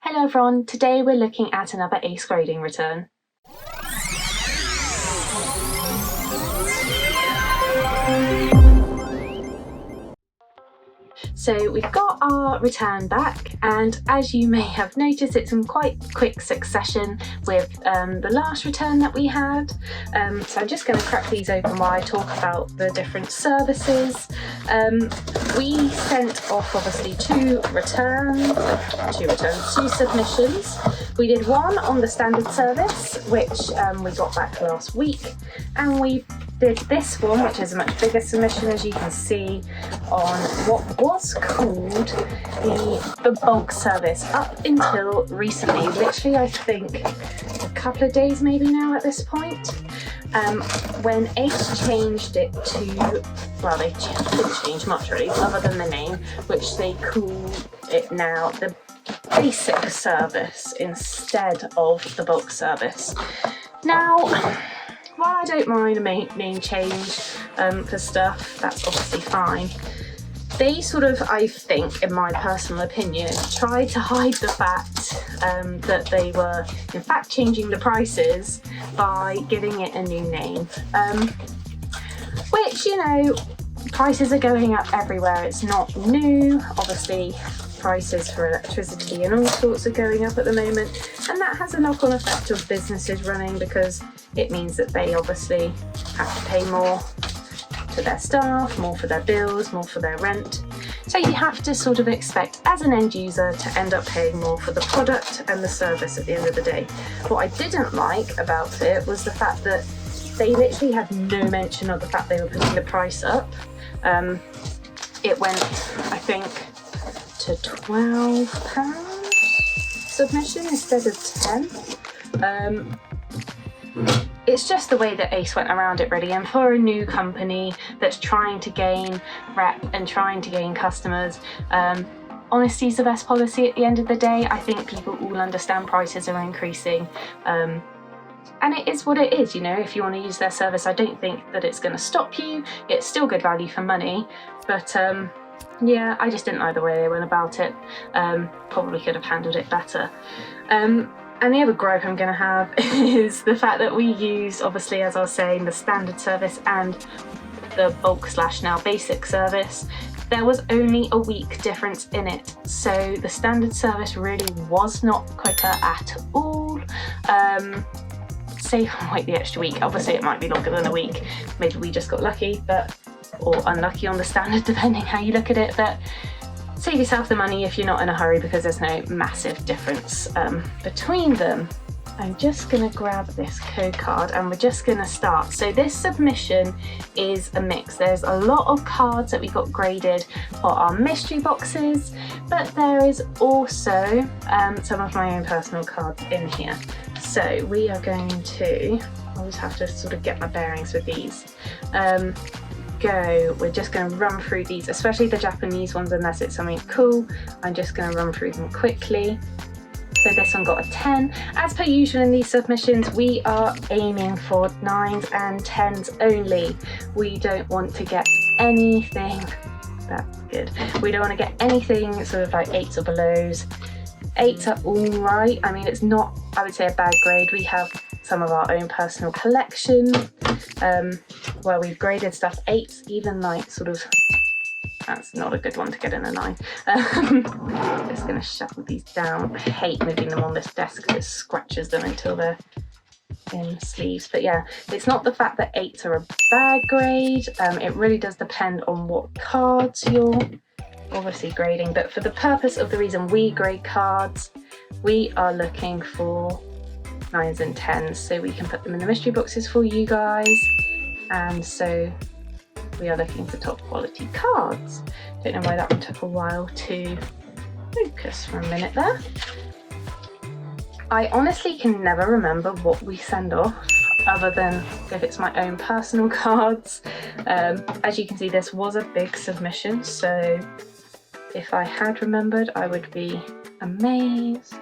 Hello everyone, today we're looking at another ACE grading return. So we've got our return back, and as you may have noticed, it's in quite quick succession with the last return that we had. So I'm just going to crack these open while I talk about the different services. We sent off obviously two submissions. We did one on the standard service, which we got back last week, and we did this one, which is a much bigger submission, as you can see, on what was called the bulk service up until recently, literally I think a couple of days maybe now at this point, when ACE changed it to, well, they didn't change much really other than the name, which they call it now the basic service instead of the bulk service. Now, while I don't mind a name change for stuff, that's obviously fine, they sort of, I think, in my personal opinion, tried to hide the fact that they were in fact changing the prices by giving it a new name. Which, you know, prices are going up everywhere, it's not new. Obviously, prices for electricity and all sorts are going up at the moment, and that has a knock-on effect of businesses running, because it means that they obviously have to pay more to their staff, more for their bills, more for their rent. So you have to sort of expect, as an end user, to end up paying more for the product and the service at the end of the day. What I didn't like about it was the fact that they literally had no mention of the fact they were putting the price up. It went, I think, to £12 submission instead of 10. It's just the way that ACE went around it really, and for a new company that's trying to gain rep and trying to gain customers, honesty is the best policy at the end of the day. I think people all understand prices are increasing, and it is what it is, you know. If you want to use their service, I don't think that it's going to stop you. It's still good value for money, but yeah, I just didn't like the way they went about it. Probably could have handled it better. And the other gripe I'm going to have is the fact that we used, obviously, as I was saying, the standard service and the bulk / now basic service. There was only a week difference in it, so the standard service really was not quicker at all. Say wait the extra week, obviously it might be longer than a week, maybe we just got lucky, or unlucky on the standard, depending how you look at it, but save yourself the money if you're not in a hurry, because there's no massive difference between them. I'm just going to grab this code card and we're just going to start. So this submission is a mix. There's a lot of cards that we got graded for our mystery boxes, but there is also some of my own personal cards in here. So we are going to, I'll just have to sort of get my bearings with these. We're just going to run through these, especially the Japanese ones, unless it's something cool. I'm just going to run through them quickly. So this one got a 10. As per usual in these submissions, we are aiming for 9s and 10s only. We don't want to get anything, that's good. We don't want to get anything sort of like 8s or belows. 8s are all right. I mean, it's not, I would say, a bad grade. We have some of our own personal collection where we've graded stuff 8s, even like sort of, that's not a good one to get in a 9. Just going to shuffle these down. I hate moving them on this desk because it scratches them until they're in sleeves. But yeah, it's not the fact that 8s are a bad grade. It really does depend on what cards you're obviously grading, but for the purpose of the reason we grade cards, we are looking for 9s and 10s, so we can put them in the mystery boxes for you guys, and so we are looking for top quality cards. Don't know why that one took a while to focus for a minute there. I honestly can never remember what we send off, other than if it's my own personal cards. As you can see, this was a big submission, so if I had remembered, I would be amazed.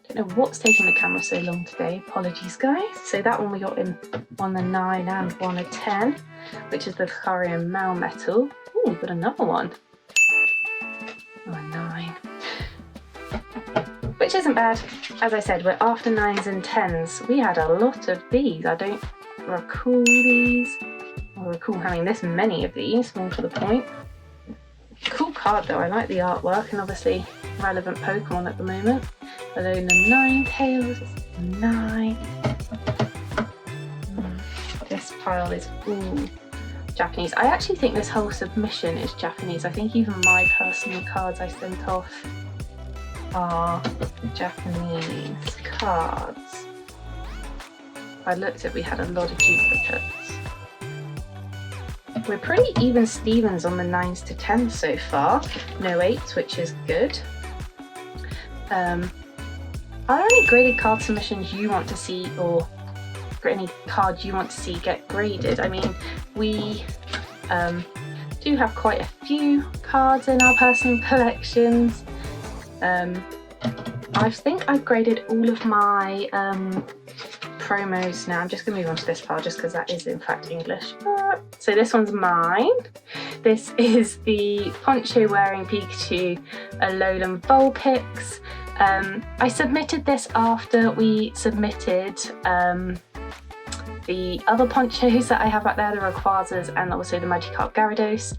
Don't know what's taking the camera so long today, apologies guys. So that one we got in 1 a 9 and 1 a 10, which is the Lucario Mal Metal. Ooh, we've got another one. Oh, a 9. which isn't bad. As I said, we're after 9s and 10s. We had a lot of these. I don't recall these. I recall having this many of these, more to the point. Cool card though, I like the artwork, and obviously relevant Pokemon at the moment. Alolan Ninetales is 9. This pile is Japanese. I actually think this whole submission is Japanese. I think even my personal cards I sent off are Japanese cards. I looked at, we had a lot of duplicates. We're pretty even Stevens on the 9s to 10s so far. No 8s, which is good. Are there any graded card submissions you want to see, or any cards you want to see get graded? I mean, we do have quite a few cards in our personal collections. I think I've graded all of my promos now. I'm just going to move on to this file just because that is in fact English. So this one's mine. This is the poncho wearing Pikachu Alolan Vulpix. I submitted this after we submitted the other ponchos that I have back there, the Rayquazas and also the Magikarp Gyarados.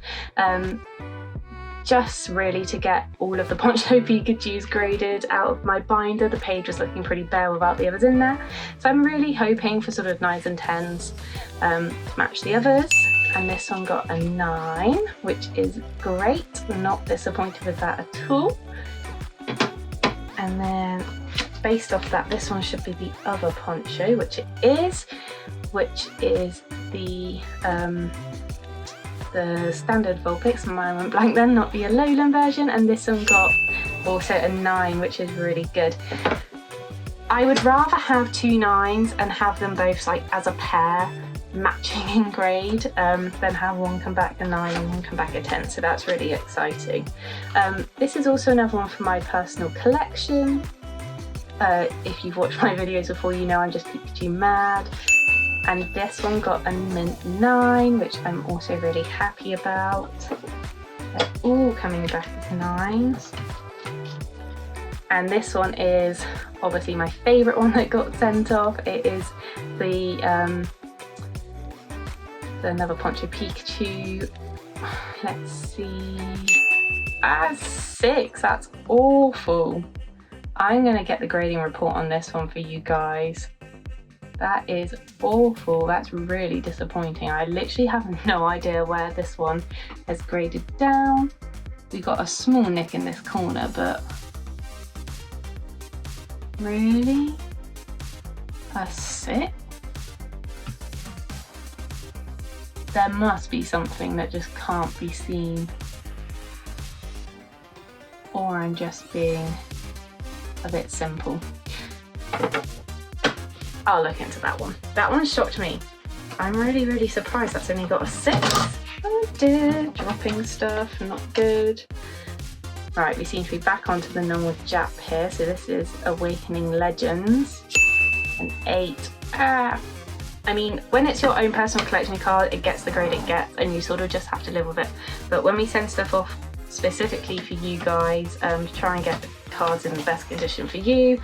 Just really to get all of the poncho Pikachus graded out of my binder. The page was looking pretty bare without the others in there. So I'm really hoping for sort of 9s and 10s to match the others. And this one got a 9, which is great. I'm not disappointed with that at all. And then based off that, this one should be the other poncho, which it is, which is the standard Vulpix. Mine went blank then, not the Alolan version, and this one got also a 9, which is really good. I would rather have 2 9s and have them both like as a pair matching in grade than have one come back a 9 and one come back a 10, so that's really exciting. This is also another one for my personal collection. If you've watched my videos before, you know I'm just Pikachu mad. And this one got a mint 9, which I'm also really happy about. They're all coming back as 9s. And this one is obviously my favourite one that got sent off. It is the another poncho Pikachu. Let's see. 6. That's awful. I'm going to get the grading report on this one for you guys. That is awful. That's really disappointing. I literally have no idea where this one has graded down. We got a small nick in this corner, but really? A 6? There must be something that just can't be seen. Or I'm just being a bit simple. I'll look into that one. That one shocked me. I'm really, really surprised that's only got a 6. Oh dear, dropping stuff, not good. Right, we seem to be back onto the normal Jap here. So this is Awakening Legends, an 8. I mean, when it's your own personal collection card, it gets the grade it gets and you sort of just have to live with it. But when we send stuff off specifically for you guys to try and get the cards in the best condition for you,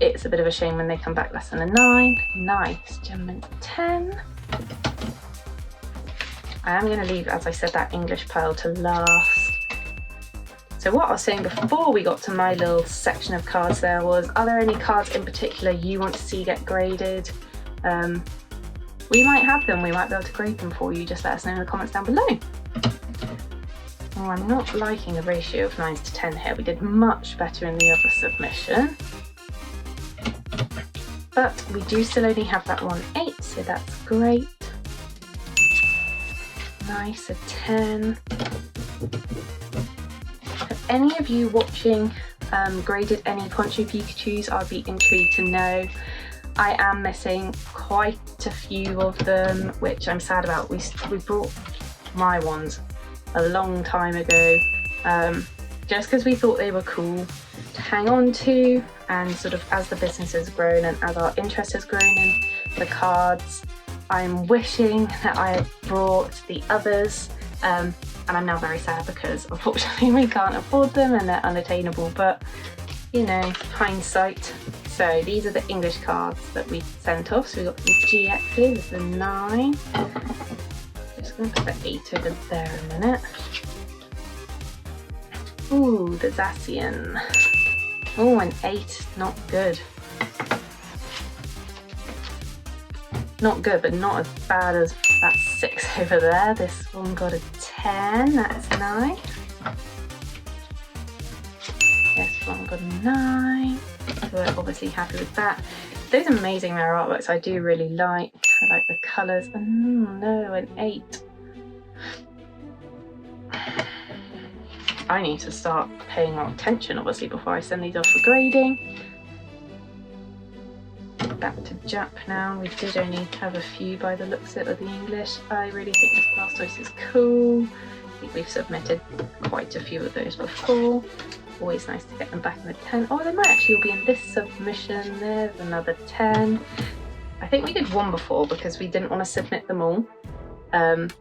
it's a bit of a shame when they come back less than a 9. Nice, Gem 10. I am going to leave, as I said, that English pile to last. So what I was saying before we got to my little section of cards there was, are there any cards in particular you want to see get graded? We might have them, we might be able to grade them for you. Just let us know in the comments down below. Oh, I'm not liking the ratio of 9s to 10 here. We did much better in the other submission. But we do still only have that 1 8, so that's great. Nice, a 10. Have any of you watching graded any Poncho Pikachus? I'd be intrigued to know. I am missing quite a few of them, which I'm sad about. We brought my ones a long time ago, just because we thought they were cool to hang on to, and sort of as the business has grown and as our interest has grown in the cards, I'm wishing that I had brought the others And I'm now very sad because unfortunately we can't afford them and they're unattainable, but you know, hindsight. So these are the English cards that we sent off. So we've got some GXs, there's the 9. Just going to put the 8 over there a minute. Ooh, the Zacian. Oh, an 8, not good. Not good, but not as bad as that 6 over there. This one got a 10, that's nice. This one got a 9. So we're obviously happy with that. Those amazing rare artworks I do really like. I like the colours. No, an 8. I need to start paying more attention obviously before I send these off for grading. Back to Jap now. We did only have a few by the looks of the English. I really think this Blastoise is cool. I think we've submitted quite a few of those before. Always nice to get them back in the 10. Oh, they might actually all be in this submission. There's another 10. I think we did one before because we didn't want to submit them all. And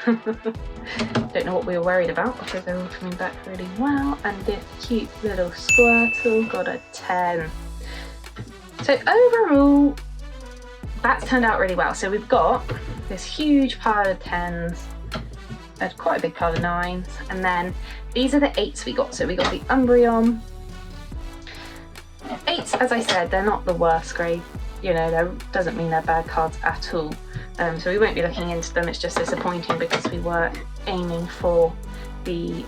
don't know what we were worried about because they're all coming back really well. And this cute little Squirtle got a 10. So overall, that's turned out really well. So we've got this huge pile of 10s, quite a big pile of 9s, and then these are the 8s we got. So we got the Umbreon. 8s, as I said, they're not the worst grade. You know, that doesn't mean they're bad cards at all. So we won't be looking into them. It's just disappointing because we were aiming for the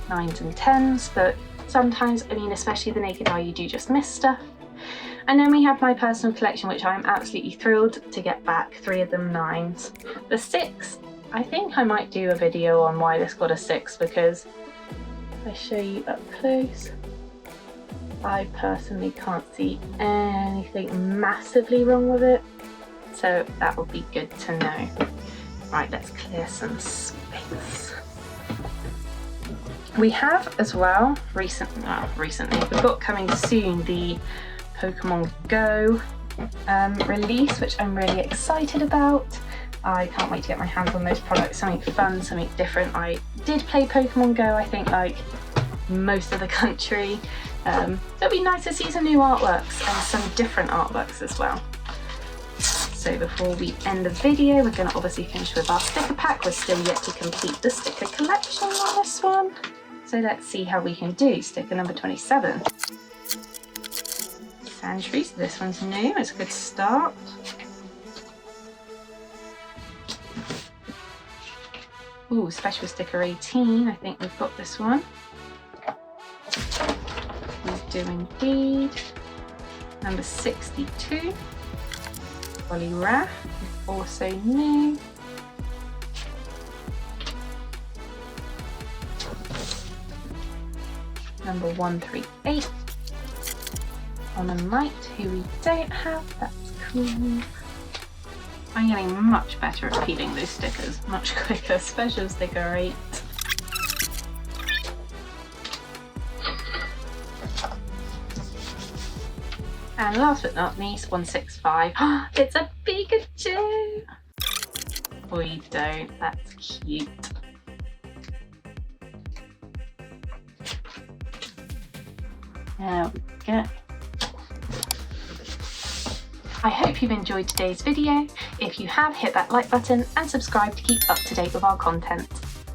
9s and 10s, but sometimes, I mean, especially the naked eye, you do just miss stuff. And then we have my personal collection, which I'm absolutely thrilled to get back, 3 of them 9s. The 6, I think I might do a video on why this got a 6, because if I show you up close, I personally can't see anything massively wrong with it. So that would be good to know. Right, let's clear some space. We have as well, recently, we've got coming soon the Pokemon Go release, which I'm really excited about. I can't wait to get my hands on those products, something fun, something different. I did play Pokemon Go, I think, like most of the country. It'll be nice to see some new artworks and some different artworks as well. So before we end the video, we're going to obviously finish with our sticker pack. We're still yet to complete the sticker collection on this one. So let's see how we can do. Sticker number 27. Sandry, so this one's new, it's a good start. Ooh, special sticker 18, I think we've got this one. We do indeed. Number 62. Poliwrath is also new. Number 138. On a Mite, who we don't have, that's cool. I'm getting much better at peeling those stickers, much quicker. Special sticker 8. And last but not least, 165. It's a Pikachu! We don't, that's cute. There we go. I hope you've enjoyed today's video. If you have, hit that like button and subscribe to keep up to date with our content.